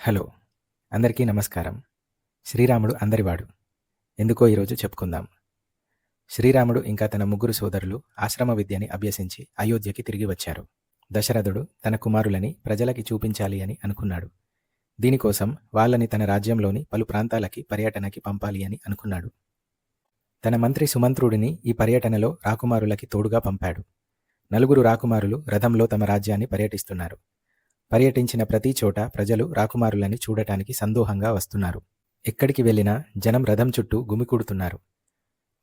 Hello! అందరికీ నమస్కారం. శ్రీరాముడు అందరివాడు. ఎందుకో ఈరోజు చెప్పుకుందాం. శ్రీరాముడు ఇంకా తన ముగ్గురు సోదరులు ఆశ్రమ విద్యని అభ్యసించి అయోధ్యకి తిరిగి వచ్చారు. దశరథుడు తన కుమారులని ప్రజలకి చూపించాలి అని అనుకున్నాడు. దీనికోసం వాళ్ళని తన రాజ్యంలోని పలు ప్రాంతాలకి పర్యటనకి పంపాలి అని అనుకున్నాడు. తన మంత్రి సుమంత్రుడిని ఈ పర్యటనలో రాకుమారులకి తోడుగా పంపాడు. నలుగురు రాకుమారులు రథంలో తమ రాజ్యాన్ని పర్యటిస్తున్నారు. పర్యటించిన ప్రతి చోట ప్రజలు రాకుమారులని చూడటానికి సందోహంగా వస్తున్నారు. ఎక్కడికి వెళ్ళినా జనం రథం చుట్టూ గుమికూడుతున్నారు.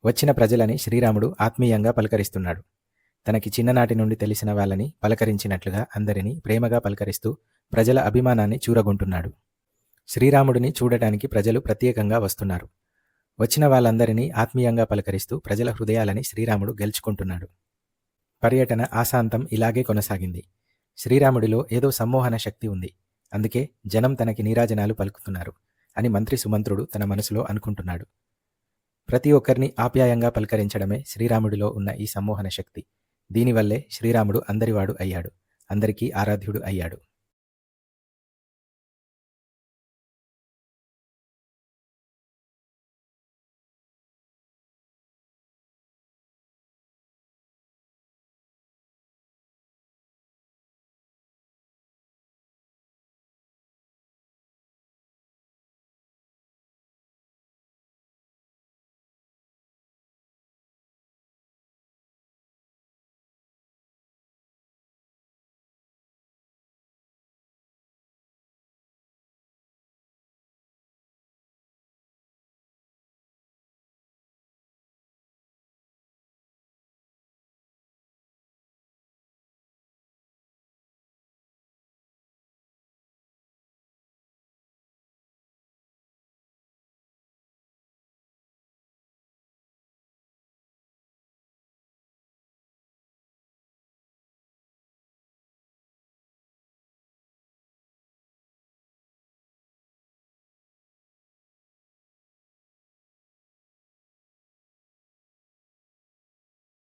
వచ్చిన ప్రజలని శ్రీరాముడు ఆత్మీయంగా పలకరిస్తున్నాడు. తనకి చిన్ననాటి నుండి తెలిసిన వాళ్ళని పలకరించినట్లుగా అందరినీ ప్రేమగా పలకరిస్తూ ప్రజల అభిమానాన్ని చూరగొంటున్నాడు. శ్రీరాముడిని చూడటానికి ప్రజలు ప్రత్యేకంగా వస్తున్నారు. వచ్చిన వాళ్ళందరినీ ఆత్మీయంగా పలకరిస్తూ ప్రజల హృదయాలని శ్రీరాముడు గెలుచుకుంటున్నాడు. పర్యటన ఆశాంతం ఇలాగే కొనసాగింది. శ్రీరాముడిలో ఏదో సమ్మోహన శక్తి ఉంది, అందుకే జనం తనకి నీరాజనాలు పలుకుతున్నారు అని మంత్రి సుమంత్రుడు తన మనసులో అనుకుంటున్నాడు. ప్రతి ఒక్కరిని ఆప్యాయంగా పలకరించడమే శ్రీరాముడిలో ఉన్న ఈ సమ్మోహన శక్తి. దీనివల్లే శ్రీరాముడు అందరివాడు అయ్యాడు, అందరికీ ఆరాధ్యుడు అయ్యాడు.